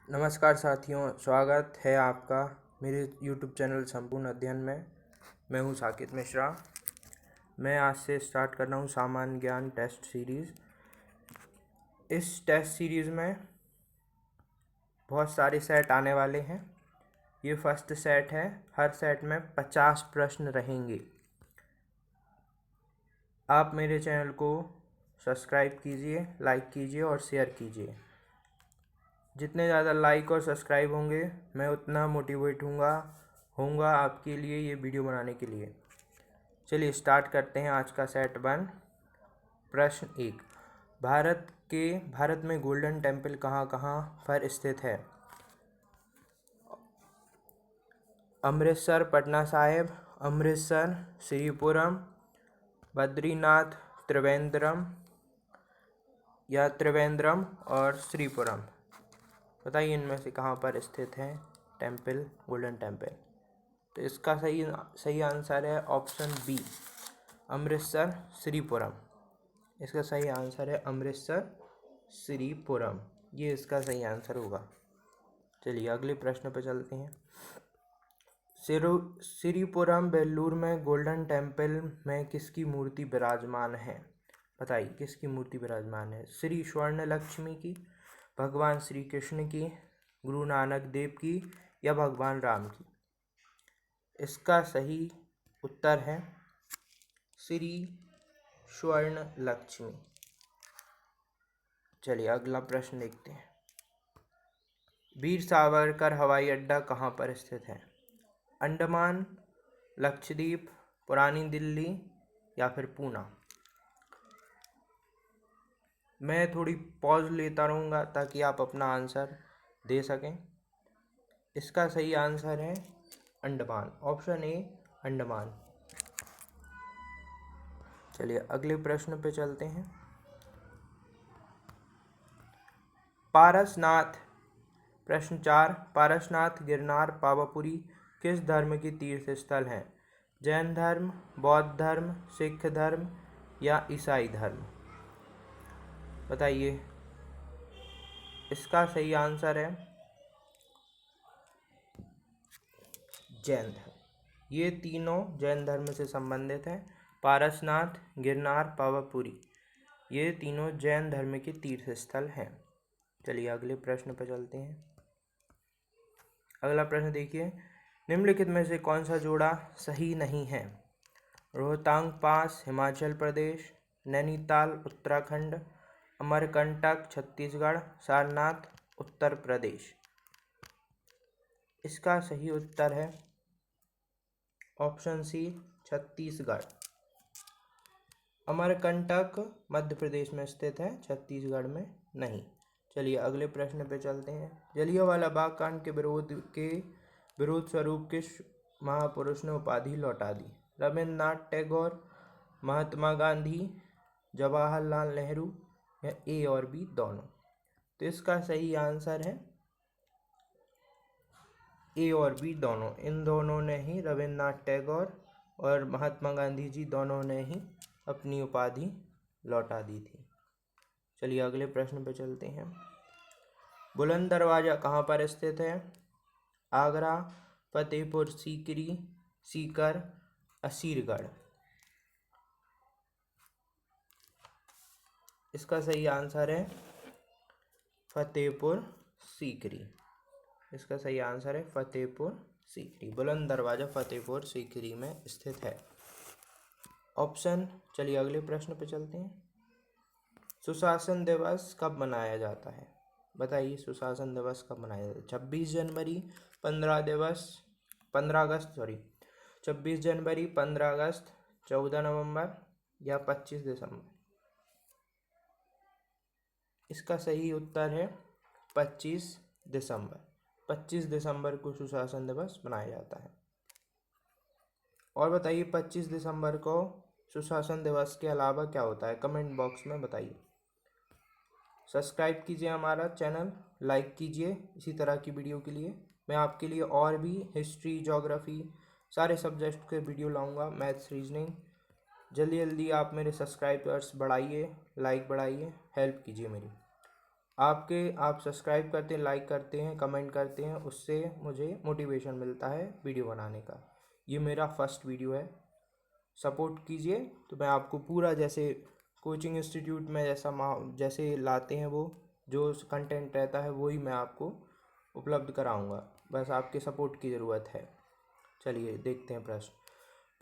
नमस्कार साथियों, स्वागत है आपका मेरे YouTube चैनल संपूर्ण अध्ययन में। मैं हूं साकेत मिश्रा। मैं आज से स्टार्ट कर रहा हूं सामान्य ज्ञान टेस्ट सीरीज़। इस टेस्ट सीरीज़ में बहुत सारे सेट आने वाले हैं। ये फर्स्ट सेट है। हर सेट में 50 प्रश्न रहेंगे। आप मेरे चैनल को सब्सक्राइब कीजिए, लाइक कीजिए और शेयर कीजिए। जितने ज़्यादा लाइक और सब्सक्राइब होंगे मैं उतना मोटिवेट होऊंगा आपके लिए ये वीडियो बनाने के लिए। चलिए स्टार्ट करते हैं आज का सेट 1। प्रश्न 1। भारत में गोल्डन टेम्पल कहाँ कहाँ पर स्थित है? अमृतसर पटना साहिब, अमृतसर श्रीपुरम, बद्रीनाथ त्रिवेंद्रम या त्रिवेंद्रम और श्रीपुरम। बताइए इनमें से कहाँ पर स्थित है टेम्पल, गोल्डन टेम्पल। तो इसका सही आंसर है ऑप्शन बी, अमृतसर श्रीपुरम। इसका सही आंसर है अमृतसर श्रीपुरम। ये इसका सही आंसर होगा। चलिए अगले प्रश्न पर चलते हैं। श्रीपुरम वेल्लूर में गोल्डन टेम्पल में किसकी मूर्ति विराजमान है? बताइए किसकी मूर्ति विराजमान है? श्री स्वर्ण लक्ष्मी की, भगवान श्री कृष्ण की, गुरु नानक देव की या भगवान राम की? इसका सही उत्तर है श्री स्वर्ण लक्ष्मी। चलिए अगला प्रश्न देखते हैं। वीर सावरकर हवाई अड्डा कहाँ पर स्थित है? अंडमान, लक्षद्वीप, पुरानी दिल्ली या फिर पूना? मैं थोड़ी पॉज लेता रहूँगा ताकि आप अपना आंसर दे सकें। इसका सही आंसर है अंडमान, ऑप्शन ए अंडमान। चलिए अगले प्रश्न पे चलते हैं। पारसनाथ, प्रश्न 4। पारसनाथ गिरनार पावापुरी किस धर्म की तीर्थ स्थल है? जैन धर्म, बौद्ध धर्म, सिख धर्म या ईसाई धर्म? बताइए इसका सही आंसर है जैन धर्म। ये तीनों जैन धर्म से संबंधित हैं। पारसनाथ, गिरनार, पावापुरी ये तीनों जैन धर्म के तीर्थ स्थल हैं। चलिए अगले प्रश्न पर चलते हैं। अगला प्रश्न देखिए। निम्नलिखित में से कौन सा जोड़ा सही नहीं है? रोहतांग पास हिमाचल प्रदेश, नैनीताल उत्तराखंड, अमरकंटक छत्तीसगढ़, सारनाथ उत्तर प्रदेश? इसका सही उत्तर है ऑप्शन सी छत्तीसगढ़। अमरकंटक मध्य प्रदेश में स्थित है, छत्तीसगढ़ में नहीं। चलिए अगले प्रश्न पे चलते हैं। जलियांवाला बाग कांड के विरोध स्वरूप किस महापुरुष ने उपाधि लौटा दी? रविन्द्रनाथ टैगोर, महात्मा गांधी, जवाहरलाल नेहरू या ए और बी दोनों? तो इसका सही आंसर है ए और बी दोनों। इन दोनों ने ही, रविन्द्रनाथ टैगोर और महात्मा गांधी जी दोनों ने ही अपनी उपाधि लौटा दी थी। चलिए अगले प्रश्न पे चलते हैं। बुलंद दरवाज़ा कहाँ पर स्थित है? आगरा, फतेहपुर सीकरी, सीकर, असीरगढ़? इसका सही आंसर है फतेहपुर सीकरी। इसका सही आंसर है फतेहपुर सीकरी। बुलंद दरवाज़ा फतेहपुर सीकरी में स्थित है। ऑप्शन। चलिए अगले प्रश्न पे चलते हैं। सुशासन दिवस कब मनाया जाता है? बताइए सुशासन दिवस कब मनाया जाता है? 26 जनवरी, 15 अगस्त 26 जनवरी, 15 अगस्त, 14 नवंबर या 25 दिसंबर? इसका सही उत्तर है 25 दिसंबर। 25 दिसंबर को सुशासन दिवस मनाया जाता है। और बताइए 25 दिसंबर को सुशासन दिवस के अलावा क्या होता है? कमेंट बॉक्स में बताइए। सब्सक्राइब कीजिए हमारा चैनल, लाइक कीजिए इसी तरह की वीडियो के लिए। मैं आपके लिए और भी हिस्ट्री, ज्योग्राफी सारे सब्जेक्ट के वीडियो लाऊंगा, मैथ्स, रीजनिंग। जल्दी जल्दी आप मेरे सब्सक्राइबर्स बढ़ाइए, लाइक बढ़ाइए, हेल्प कीजिए मेरी। आप सब्सक्राइब करते हैं, लाइक करते हैं, कमेंट करते हैं, उससे मुझे मोटिवेशन मिलता है वीडियो बनाने का। ये मेरा फर्स्ट वीडियो है, सपोर्ट कीजिए। तो मैं आपको पूरा जैसे कोचिंग इंस्टीट्यूट में जैसे लाते हैं वो जो कंटेंट रहता है वही मैं आपको उपलब्ध कराऊंगा, बस आपके सपोर्ट की ज़रूरत है। चलिए देखते हैं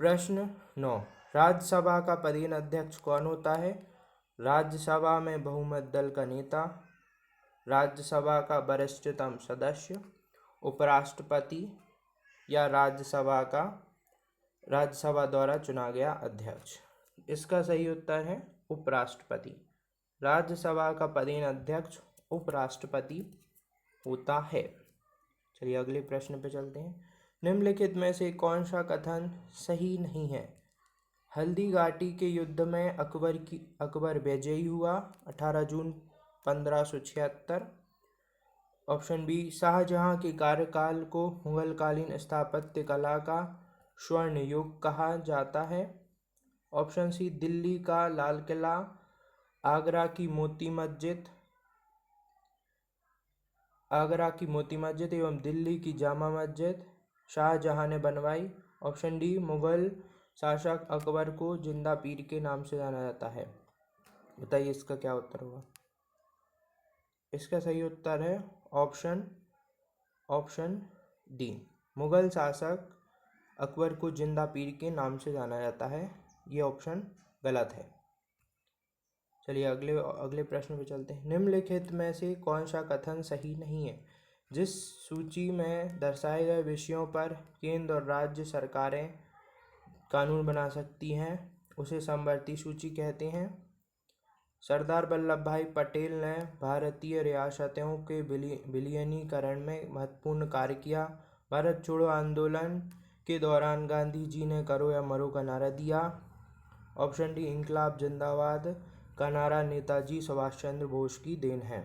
प्रश्न 9। राज्यसभा का पदेन अध्यक्ष कौन होता है? राज्यसभा में बहुमत दल का नेता, राज्यसभा का वरिष्ठतम सदस्य, उपराष्ट्रपति या राज्यसभा द्वारा चुना गया अध्यक्ष। इसका सही उत्तर है उपराष्ट्रपति। राज्यसभा का पदेन अध्यक्ष उपराष्ट्रपति होता है। चलिए अगले प्रश्न पे चलते हैं। निम्नलिखित में से कौन सा कथन सही नहीं है? हल्दी घाटी के युद्ध में अकबर विजयी हुआ 18 जून 1576। ऑप्शन बी, शाहजहां के कार्यकाल को मुगलकालीन स्थापत्य कला का स्वर्ण युग कहा जाता है। ऑप्शन सी, दिल्ली का लाल किला, आगरा की मोती मस्जिद एवं दिल्ली की जामा मस्जिद शाहजहां ने बनवाई। ऑप्शन डी, मुगल शासक अकबर को जिंदा पीर के नाम से जाना जाता है। बताइए इसका क्या उत्तर होगा? इसका सही उत्तर है ऑप्शन डी, मुगल शासक अकबर को जिंदा पीर के नाम से जाना जाता है। ये ऑप्शन गलत है। चलिए अगले प्रश्न पे चलते हैं। निम्नलिखित में से कौन सा कथन सही नहीं है? जिस सूची में दर्शाए गए विषयों पर केंद्र और राज्य सरकारें कानून बना सकती हैं उसे समवर्ती सूची कहते हैं। सरदार वल्लभ भाई पटेल ने भारतीय रियासतों के विलीनीकरण में महत्वपूर्ण कार्य किया। भारत छोड़ो आंदोलन के दौरान गांधी जी ने करो या मरो का नारा दिया। ऑप्शन डी, इंकलाब जिंदाबाद का नारा नेताजी सुभाष चंद्र बोस की देन है।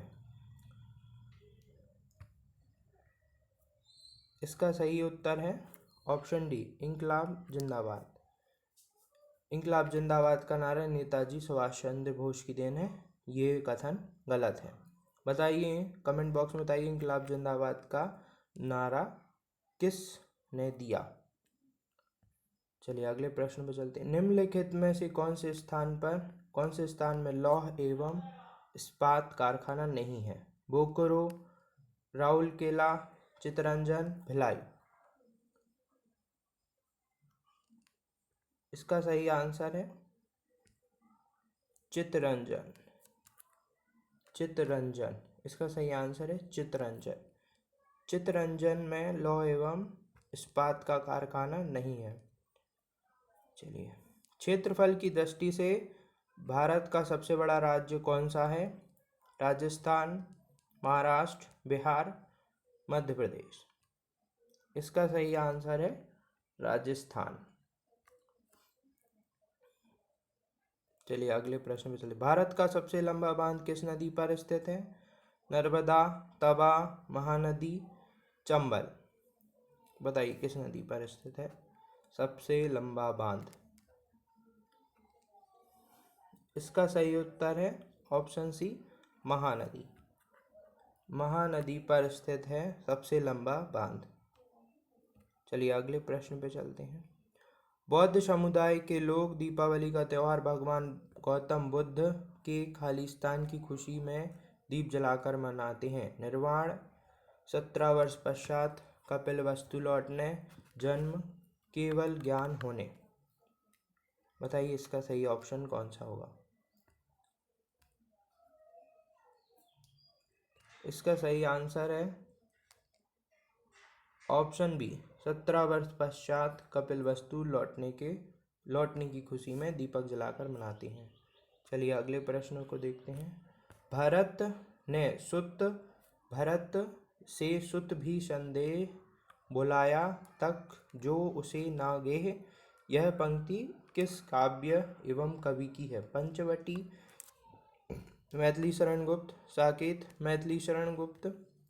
इसका सही उत्तर है ऑप्शन डी, इंकलाब जिंदाबाद। इंकलाब जिंदाबाद का नारा नेताजी सुभाष चंद्र बोस की देन है। ये कथन गलत है। बताइए, कमेंट बॉक्स में बताइए इंकलाब जिंदाबाद का नारा किस ने दिया। चलिए अगले प्रश्न पर चलते हैं। निम्नलिखित में से कौन से स्थान में लौह एवं इस्पात कारखाना नहीं है? बोकारो, राउरकेला, चित्तरंजन, भिलाई। इसका सही आंसर है चित्तरंजन। इसका सही आंसर है चित्तरंजन। चित्तरंजन में लौह एवं इस्पात का कारखाना नहीं है। चलिए, क्षेत्रफल की दृष्टि से भारत का सबसे बड़ा राज्य कौन सा है? राजस्थान, महाराष्ट्र, बिहार, मध्य प्रदेश। इसका सही आंसर है राजस्थान। चलिए अगले प्रश्न पे चलिए। भारत का सबसे लंबा बांध किस नदी पर स्थित है? नर्मदा, तवा, महानदी, चंबल। बताइए किस नदी पर स्थित है सबसे लंबा बांध? इसका सही उत्तर है ऑप्शन सी, महानदी। महानदी पर स्थित है सबसे लंबा बांध। चलिए अगले प्रश्न पे चलते हैं। बौद्ध समुदाय के लोग दीपावली का त्यौहार भगवान गौतम बुद्ध के खालिस्तान की खुशी में दीप जलाकर मनाते हैं। निर्वाण, 17 वर्ष पश्चात, कपिल वस्तु लौटने, जन्म, केवल ज्ञान होने। बताइए इसका सही ऑप्शन कौन सा होगा? इसका सही आंसर है ऑप्शन बी, 17 वर्ष पश्चात कपिल वस्तु लौटने की खुशी में दीपक जलाकर मनाते हैं। चलिए अगले प्रश्न को देखते हैं। भरत से सुत भी संदेह बुलाया तक जो उसे ना गेह। यह पंक्ति किस काव्य एवं कवि की है? पंचवटी, मैथिली शरण गुप्त, साकेत, मैथिली शरण गुप्त,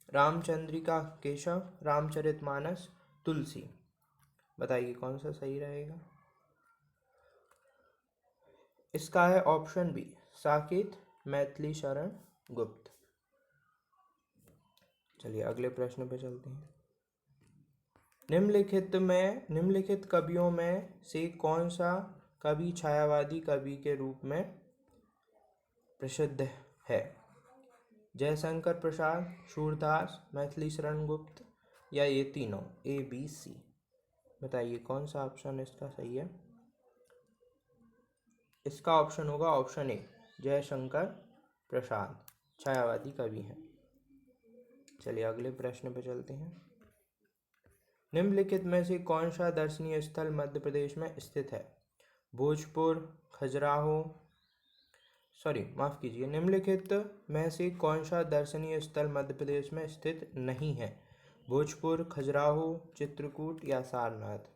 रामचंद्रिका केशव, रामचरितमानस, तुलसी। बताइए कौन सा सही रहेगा? इसका है ऑप्शन बी, साकेत, मैथिली शरण गुप्त। चलिए अगले प्रश्न पे चलते हैं। निम्नलिखित कवियों में से कौन सा कवि छायावादी कवि के रूप में प्रसिद्ध है? जयशंकर प्रसाद, सूरदास, मैथिली शरण गुप्त या ये तीनों, ABC। बताइए कौन सा ऑप्शन इसका सही है? इसका ऑप्शन होगा ऑप्शन ए, जयशंकर प्रसाद छायावादी कवि हैं। चलिए अगले प्रश्न पे चलते हैं। निम्नलिखित में से कौन सा दर्शनीय स्थल मध्य प्रदेश में स्थित है? भोजपुर, खजुराहो, निम्नलिखित में से कौन सा दर्शनीय स्थल मध्य प्रदेश में स्थित नहीं है? भोजपुर, खजुराहो, चित्रकूट या सारनाथ।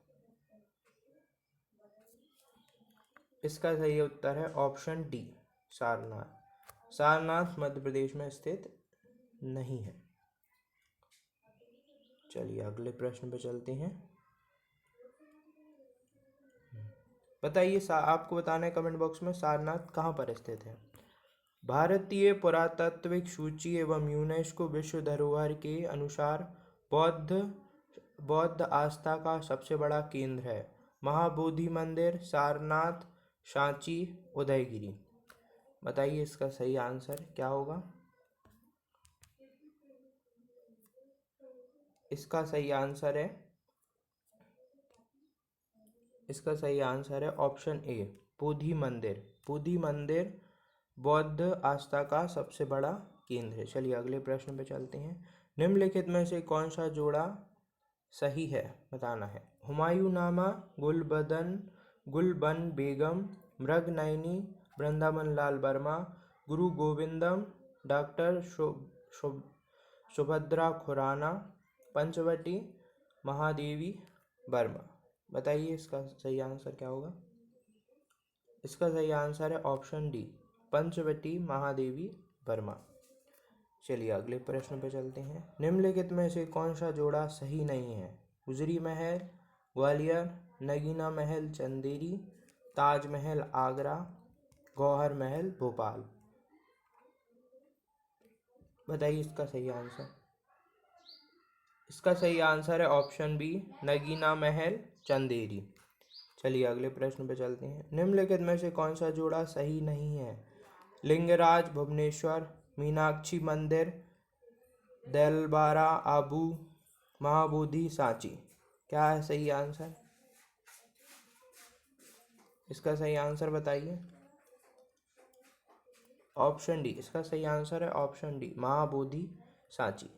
इसका सही उत्तर है ऑप्शन डी, सारनाथ। सारनाथ मध्य प्रदेश में स्थित नहीं है। चलिए अगले प्रश्न पे चलते हैं। बताइए, आपको बताना है कमेंट बॉक्स में, सारनाथ कहाँ पर स्थित है? भारतीय पुरातात्विक सूची एवं यूनेस्को विश्व धरोहर के अनुसार बौद्ध आस्था का सबसे बड़ा केंद्र है। महाबोधि मंदिर, सारनाथ, सांची, उदयगिरी। बताइए इसका सही आंसर क्या होगा? इसका सही आंसर है ऑप्शन ए, बोधि मंदिर। बोधि मंदिर बौद्ध आस्था का सबसे बड़ा केंद्र है। चलिए अगले प्रश्न पे चलते हैं। निम्नलिखित में से कौन सा जोड़ा सही है बताना है? हुमायूंनामा, गुलबन बेगम, मृगनयनी, वृंदावन लाल वर्मा, गुरु गोविंदम, डॉक्टर सुभद्रा खुराना, पंचवटी महादेवी वर्मा। बताइए इसका सही आंसर क्या होगा? इसका सही आंसर है ऑप्शन डी, पंचवटी महादेवी वर्मा। चलिए अगले प्रश्न पे चलते हैं। निम्नलिखित में से कौन सा जोड़ा सही नहीं है? गुजरी महल ग्वालियर, नगीना महल चंदेरी, ताजमहल आगरा, गौहर महल भोपाल। बताइए इसका सही आंसर। इसका सही आंसर है ऑप्शन बी, नगीना महल चंदेरी। चलिए अगले प्रश्न पे चलते हैं। निम्नलिखित में से कौन सा जोड़ा सही नहीं है? लिंगराज भुवनेश्वर, मीनाक्षी मंदिर, देलबारा आबू, महाबोधि सांची। क्या है सही आंसर? इसका सही आंसर बताइए। ऑप्शन डी, इसका सही आंसर है ऑप्शन डी, महाबोधि सांची।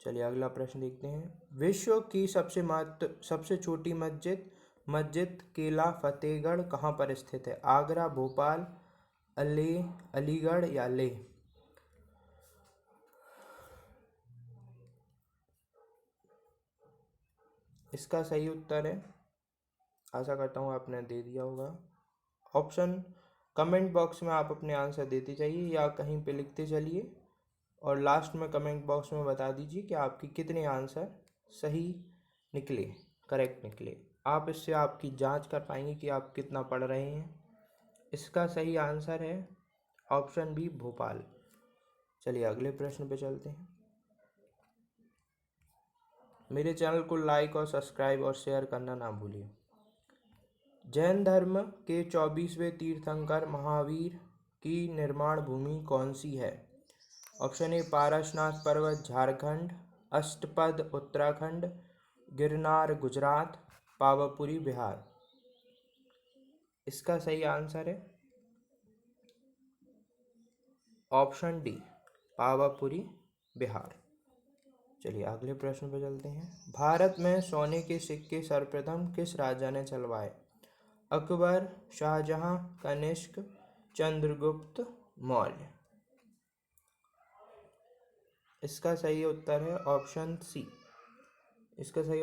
चलिए अगला प्रश्न देखते हैं। विश्व की सबसे छोटी मस्जिद किला फतेहगढ़ कहाँ पर स्थित है? आगरा, भोपाल, अलीगढ़ या लेह। इसका सही उत्तर है, आशा करता हूँ आपने दे दिया होगा ऑप्शन। कमेंट बॉक्स में आप अपने आंसर देते जाइए या कहीं पे लिखते चलिए और लास्ट में कमेंट बॉक्स में बता दीजिए कि आपके कितने आंसर सही निकले, करेक्ट निकले। आप इससे आपकी जांच कर पाएंगे कि आप कितना पढ़ रहे हैं। इसका सही आंसर है ऑप्शन बी, भोपाल। चलिए अगले प्रश्न पे चलते हैं। मेरे चैनल को लाइक और सब्सक्राइब और शेयर करना ना भूलिए। जैन धर्म के 24वें तीर्थंकर महावीर की निर्माण भूमि कौन सी है? ऑप्शन ए, पारसनाथ पर्वत झारखंड, अष्टपद उत्तराखंड, गिरनार गुजरात, पावापुरी बिहार। इसका सही आंसर है ऑप्शन डी, पावापुरी बिहार। चलिए अगले प्रश्न पर चलते हैं। भारत में सोने के सिक्के सर्वप्रथम किस राजा ने चलवाए? अकबर, शाहजहां, कनिष्क, चंद्रगुप्त मौर्य। इसका सही उत्तर है ऑप्शन सी। इसका सही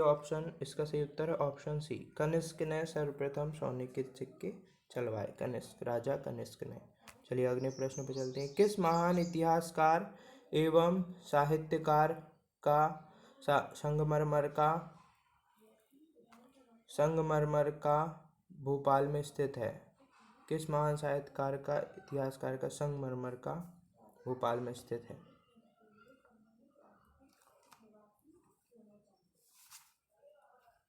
उत्तर है ऑप्शन सी, कनिष्क ने सर्वप्रथम सोने के सिक्के चलवाए। राजा कनिष्क ने। चलिए अगले प्रश्न पर चलते हैं। किस महान इतिहासकार एवं साहित्यकार का संगमरमर का भोपाल में स्थित है? किस महान साहित्यकार का इतिहासकार का संगमरमर का भोपाल में स्थित है?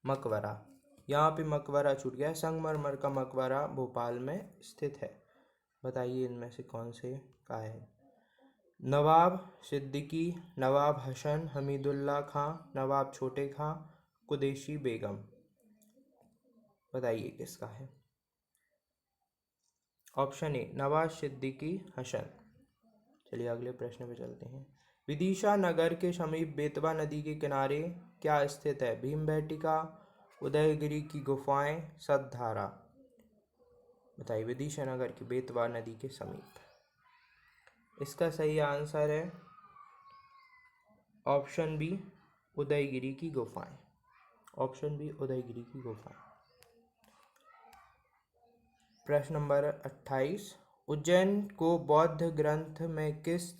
मकबरा। यहाँ पे मकबरा छूट गया है। संगमरमर का मकबरा भोपाल में स्थित है। बताइए इनमें से कौन से का है? नवाब सिद्दीकी, नवाब हसन, हमीदुल्ला खां, नवाब छोटे खां, कुरैशी बेगम। बताइए किसका है? ऑप्शन ए नवाब सिद्दीकी हसन। चलिए अगले प्रश्न पे चलते हैं। विदिशा नगर के समीप बेतवा नदी के किनारे क्या स्थित है? भीमबेटका, उदयगिरी की गुफाएं, सतधारा। बताइए विदिशा नगर की बेतवा नदी के समीप। इसका सही आंसर है ऑप्शन बी उदयगिरी की गुफाएं। ऑप्शन बी उदयगिरी की गुफाएं। प्रश्न नंबर 28। उज्जैन को बौद्ध ग्रंथ में किस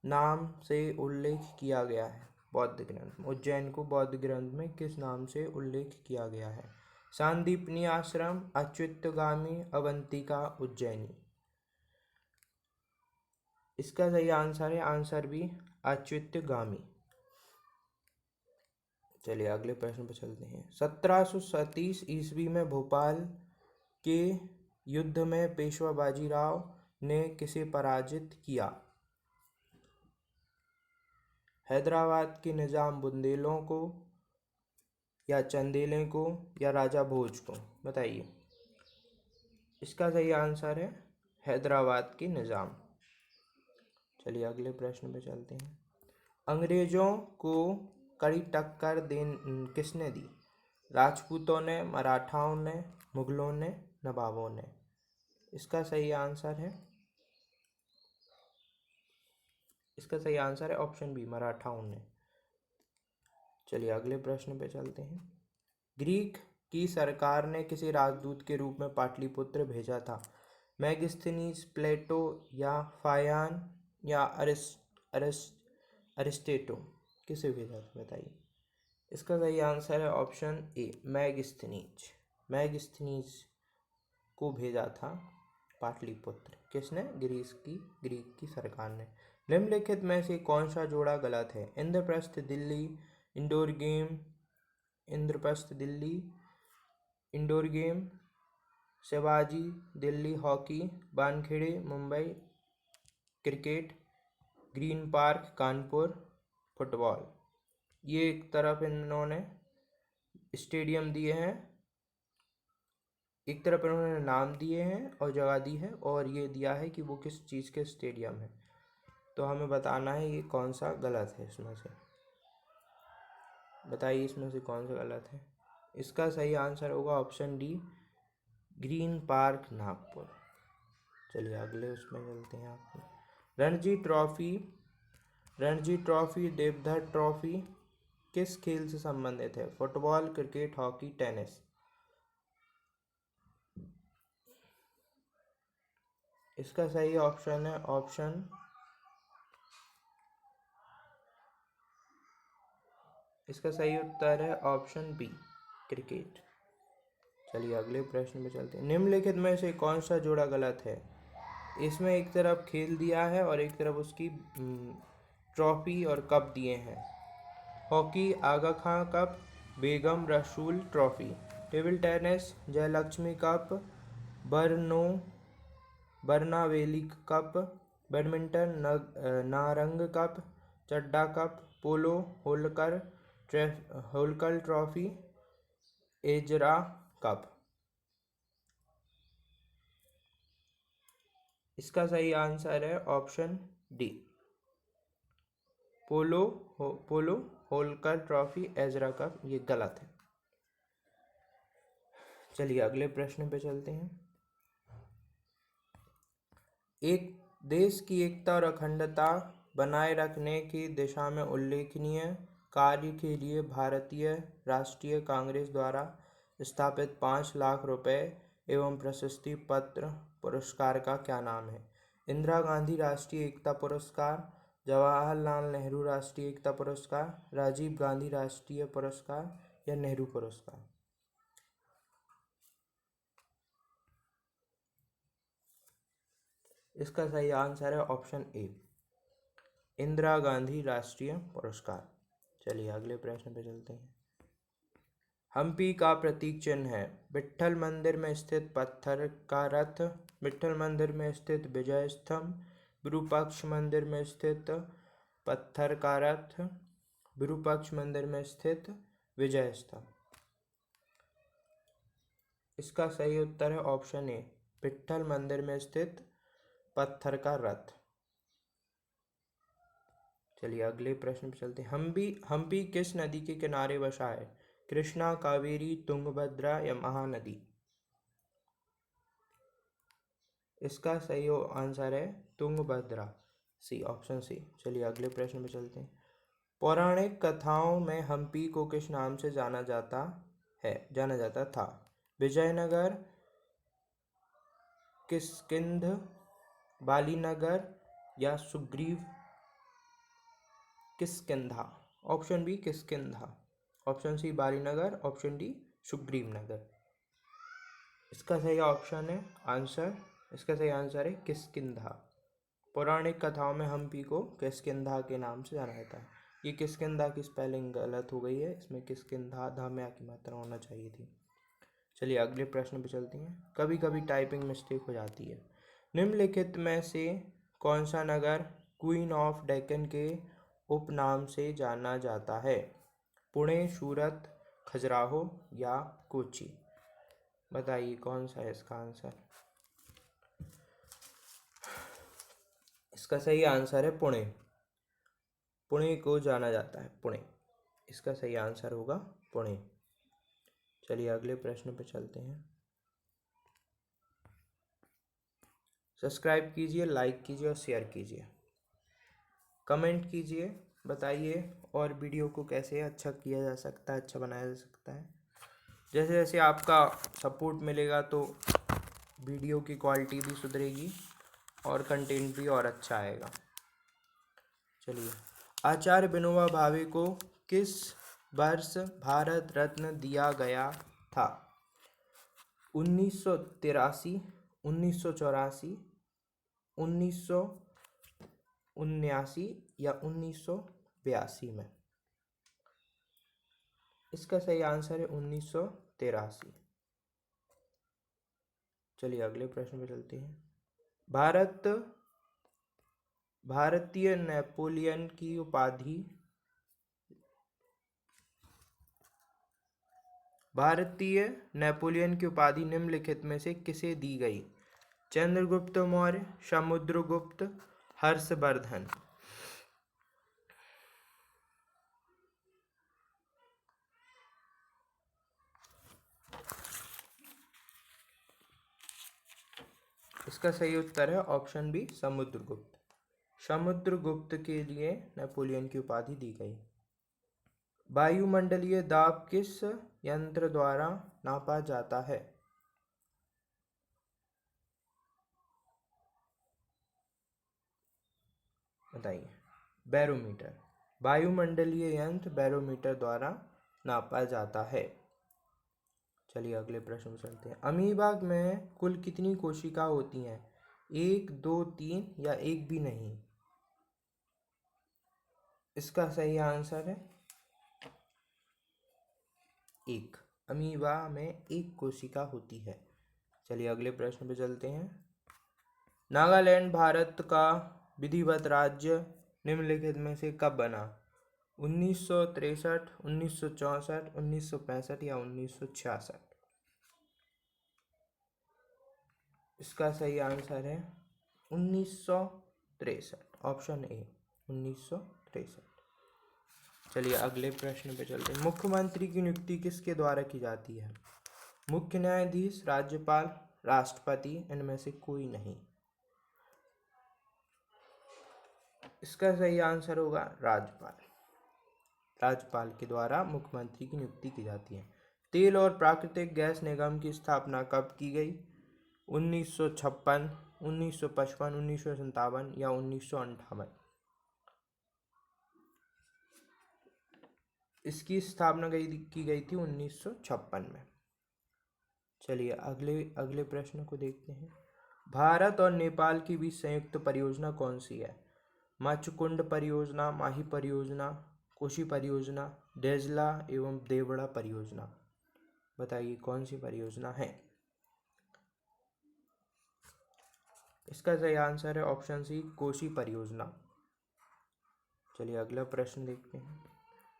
नाम से उल्लेख किया गया है? बौद्ध ग्रंथ में उज्जैन को बौद्ध ग्रंथ में किस नाम से उल्लेख किया गया है? सांदीपनी आश्रम, अच्युतगामी, अवंतिका, उज्जैनी। इसका सही आंसर है आंसर बी अच्युतगामी। चलिए अगले प्रश्न पर चलते हैं। 1737 ईस्वी में भोपाल के युद्ध में पेशवा बाजीराव ने किसे पराजित किया? हैदराबाद के निजाम बुंदेलों को, या चंदेले को, या राजा भोज को। बताइए। इसका सही आंसर है हैदराबाद के निजाम। चलिए अगले प्रश्न पे चलते हैं। अंग्रेजों को कड़ी टक्कर किसने दी? राजपूतों ने, मराठाओं ने, मुगलों ने, नवाबों ने। इसका सही आंसर है ऑप्शन बी मराठाओं ने। चलिए अगले प्रश्न पे चलते हैं। ग्रीक की सरकार ने किसी राजदूत के रूप में पाटलिपुत्र भेजा था? मैगस्थनीज, प्लेटो, या फायान, या अरिस्टेटो। किसे भेजा था? बताइए। इसका सही आंसर है ऑप्शन ए मैगस्थनीज। मैगस्थनीज को भेजा था पाटलिपुत्र। किसने? ग्रीक की सरकार ने। निम्नलिखित में से कौन सा जोड़ा गलत है? Indraprastha Delhi indoor game, Shivaji Delhi hockey, Wankhede Mumbai cricket, green park Kanpur football. ये एक तरफ इन्होंने स्टेडियम दिए हैं, एक तरफ इन्होंने नाम दिए हैं और जगह दी है, और ये दिया है कि वो किस चीज़ के स्टेडियम है। तो हमें बताना है ये कौन सा गलत है इसमें से। बताइए इसमें से कौन सा गलत है। इसका सही आंसर होगा option D green park Nagpur. चलिए अगले उसमें चलते हैं। आपको रणजी ट्रॉफी, देवधर ट्रॉफी किस खेल से संबंधित है? Football, cricket, hockey, tennis. इसका सही ऑप्शन है इसका सही उत्तर है ऑप्शन बी क्रिकेट। चलिए अगले प्रश्न में चलते हैं। निम्नलिखित में से कौन सा जोड़ा गलत है? इसमें एक तरफ खेल दिया है और एक तरफ उसकी ट्रॉफी और कप दिए हैं। हॉकी आगा खां cup, Begum Rasul trophy. Table tennis Jayalakshmi cup, Barna Bellack cup. Badminton Narang cup, Chadha cup. Polo Holkar trophy, Ezra cup. इसका सही आंसर है option D polo Holkar trophy, Ezra cup. ये गलत है। चलिए अगले प्रश्न पे चलते हैं। एक देश की एकता और अखंडता बनाए रखने की दिशा में उल्लेखनीय कार्य के लिए भारतीय राष्ट्रीय कांग्रेस द्वारा स्थापित 5 लाख रुपए एवं प्रशस्ति पत्र पुरस्कार का क्या नाम है? इंदिरा गांधी राष्ट्रीय एकता पुरस्कार, जवाहरलाल नेहरू राष्ट्रीय एकता पुरस्कार, राजीव गांधी राष्ट्रीय पुरस्कार, या नेहरू पुरस्कार। इसका सही आंसर है ऑप्शन ए, इंदिरा गांधी राष्ट्रीय पुरस्कार। चलिए अगले प्रश्न पे चलते हैं। हम्पी का प्रतीक चिन्ह है विट्ठल मंदिर में स्थित पत्थर का रथ, विट्ठल मंदिर में स्थित विजय स्तंभ, विरूपाक्ष मंदिर में स्थित पत्थर का रथ, विरूपाक्ष मंदिर में स्थित विजय स्तंभ। इसका सही उत्तर है ऑप्शन ए, विट्ठल मंदिर में स्थित पत्थर का रथ। चलिए अगले प्रश्न पे चलते हैं। हम्पी किस नदी के किनारे बसा है? कृष्णा, कावेरी, तुंगभद्रा या महानदी? इसका सही आंसर है तुंगभद्रा, सी, ऑप्शन सी। चलिए अगले प्रश्न पे चलते हैं। पौराणिक कथाओं में हम्पी को किस नाम से जाना जाता था? विजयनगर, किष्किंध, बालीनगर या Sugriva? Kishkindha, option B Kishkindha, option C Balinagar, option D Sugriva Nagar. इसका सही आंसर है किष्किंधा। पौराणिक कथाओं में हम्पी को किष्किंधा के नाम से जाना जाता है। ये किष्किंधा की स्पेलिंग गलत हो गई है, इसमें किष्किंधा धाम्या की मात्रा होना चाहिए थी। चलिए अगले प्रश्न पे चलते हैं। कभी कभी टाइपिंग मिस्टेक हो जाती है। निम्नलिखित में से कौन सा नगर क्वीन ऑफ डेक्कन के उपनाम से जाना जाता है? पुणे, सूरत, खजुराहो या कोच्चि? बताइए कौन सा है इसका आंसर। इसका सही आंसर है पुणे। पुणे को जाना जाता है, पुणे। इसका सही आंसर होगा पुणे। चलिए अगले प्रश्न पे चलते हैं। सब्सक्राइब कीजिए, लाइक कीजिए और शेयर कीजिए, कमेंट कीजिए, बताइए और वीडियो को कैसे अच्छा किया जा सकता है, अच्छा बनाया जा सकता है। जैसे जैसे आपका सपोर्ट मिलेगा तो वीडियो की क्वालिटी भी सुधरेगी और कंटेंट भी और अच्छा आएगा। चलिए, आचार्य विनोबा भावे को किस वर्ष भारत रत्न दिया गया था? 1983, 1984, 1979 या 1982 में? इसका सही आंसर है 1983। चलिए अगले प्रश्न पे चलते हैं। भारतीय नेपोलियन की उपाधि निम्नलिखित में से किसे दी गई? चंद्रगुप्त मौर्य, समुद्रगुप्त, हर्षवर्धन? इसका सही उत्तर है ऑप्शन बी समुद्रगुप्त। समुद्रगुप्त के लिए नेपोलियन की उपाधि दी गई। वायुमंडलीय दाब किस यंत्र द्वारा नापा जाता है? बताइए। बैरोमीटर। वायुमंडलीय यंत्र बैरोमीटर द्वारा नापा जाता है। चलिए अगले प्रश्न में चलते हैं। अमीबा में कुल कितनी कोशिका होती हैं? 1, 2, 3 या एक भी नहीं? इसका सही आंसर है 1। अमीबा में एक कोशिका होती है। चलिए अगले प्रश्न पे चलते हैं। नागालैंड भारत का विधिवत राज्य निम्नलिखित में से कब बना? 1963, 1964, 1965 या 1966? इसका सही आंसर है 1963, ऑप्शन ए 1963। चलिए अगले प्रश्न पे चलते हैं। मुख्यमंत्री की नियुक्ति किसके द्वारा की जाती है? मुख्य न्यायाधीश, राज्यपाल, राष्ट्रपति, इनमें से कोई नहीं? इसका सही आंसर होगा राज्यपाल। राज्यपाल के द्वारा मुख्यमंत्री की नियुक्ति की जाती है। तेल और प्राकृतिक गैस निगम की स्थापना कब की गई? 1956, 1955, 1957 या 1958? इसकी स्थापना की गई थी 1956 में। चलिए अगले प्रश्न को देखते हैं। भारत और नेपाल के बीच संयुक्त परियोजना कौन सी है? मच्छकुंड परियोजना, माही परियोजना, कोशी परियोजना, डेजला एवं देवड़ा परियोजना। बताइए कौन सी परियोजना है? इसका सही आंसर है ऑप्शन सी, कोशी परियोजना। चलिए अगला प्रश्न देखते हैं।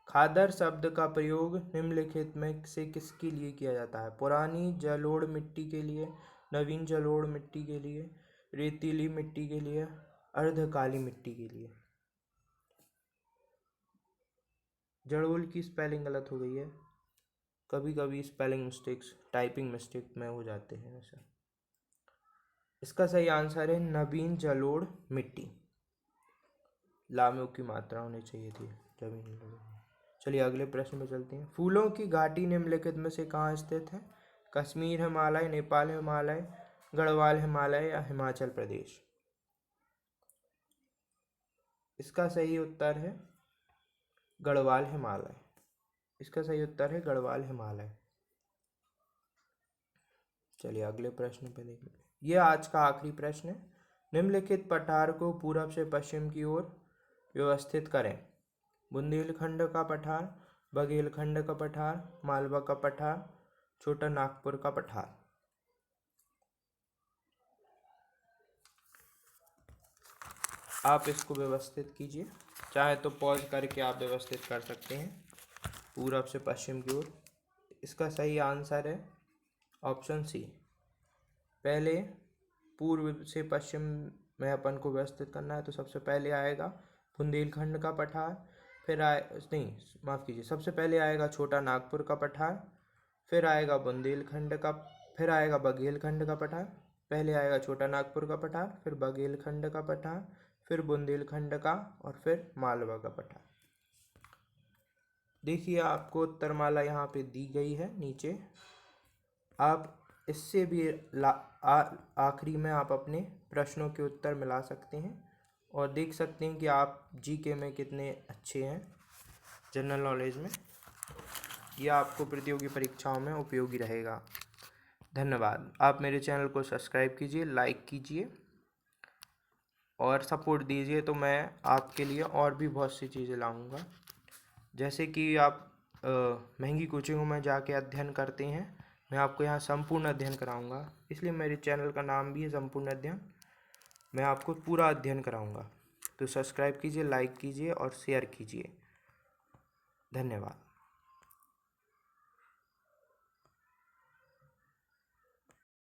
खादर शब्द का प्रयोग निम्नलिखित में से किसके लिए किया जाता है? पुरानी जलोढ़ मिट्टी के लिए, नवीन जलोढ़ मिट्टी के लिए, रेतीली मिट्टी के लिए, अर्धकाली मिट्टी के लिए। जलोढ़ की स्पेलिंग गलत हो गई है, कभी कभी स्पेलिंग मिस्टेक्स टाइपिंग मिस्टेक में हो जाते हैं ऐसा। इसका सही आंसर है नवीन जलोढ़ मिट्टी। लामों की मात्रा होनी चाहिए थी जमीन में। चलिए अगले प्रश्न में चलते हैं। फूलों की घाटी निम्नलिखित में से कहाँ स्थित है? कश्मीर हिमालय, नेपाल हिमालय, गढ़वाल हिमालय या हिमाचल प्रदेश। इसका सही उत्तर है गढ़वाल हिमालय। इसका सही उत्तर है गढ़वाल हिमालय। चलिए अगले प्रश्न पे देखते हैं। यह आज का आखिरी प्रश्न है। निम्नलिखित पठार को पूर्व से पश्चिम की ओर व्यवस्थित करें। बुंदेलखंड का पठार, बघेलखंड का पठार, मालवा का पठार, छोटा नागपुर का पठार। आप इसको व्यवस्थित कीजिए, चाहे तो पॉज करके आप व्यवस्थित कर सकते हैं पूरब से पश्चिम की ओर। इसका सही आंसर है ऑप्शन सी। पहले पूर्व से पश्चिम में अपन को व्यवस्थित करना है, तो सबसे पहले आएगा बुंदेलखंड का पठार, फिर माफ़ कीजिए, सबसे पहले आएगा छोटा नागपुर का पठार, फिर आएगा बुंदेलखंड का, फिर आएगा बघेलखंड का पठार। पहले आएगा छोटा नागपुर का पठार, फिर बघेलखंड का पठार, फिर बुंदेलखंड का और फिर मालवा का पठार। देखिए आपको उत्तरमाला यहाँ पे दी गई है नीचे। आप इससे भी आखिरी में आप अपने प्रश्नों के उत्तर मिला सकते हैं और देख सकते हैं कि आप जीके में कितने अच्छे हैं, जनरल नॉलेज में। यह आपको प्रतियोगी परीक्षाओं में उपयोगी रहेगा। धन्यवाद। आप मेरे चैनल को सब्सक्राइब कीजिए, लाइक कीजिए और सपोर्ट दीजिए, तो मैं आपके लिए और भी बहुत सी चीज़ें लाऊंगा। जैसे कि आप महंगी कोचिंगों में जाके अध्ययन करते हैं, मैं आपको यहाँ संपूर्ण अध्ययन कराऊंगा। इसलिए मेरे चैनल का नाम भी है संपूर्ण अध्ययन। मैं आपको पूरा अध्ययन कराऊंगा। तो सब्सक्राइब कीजिए, लाइक कीजिए और शेयर कीजिए। धन्यवाद।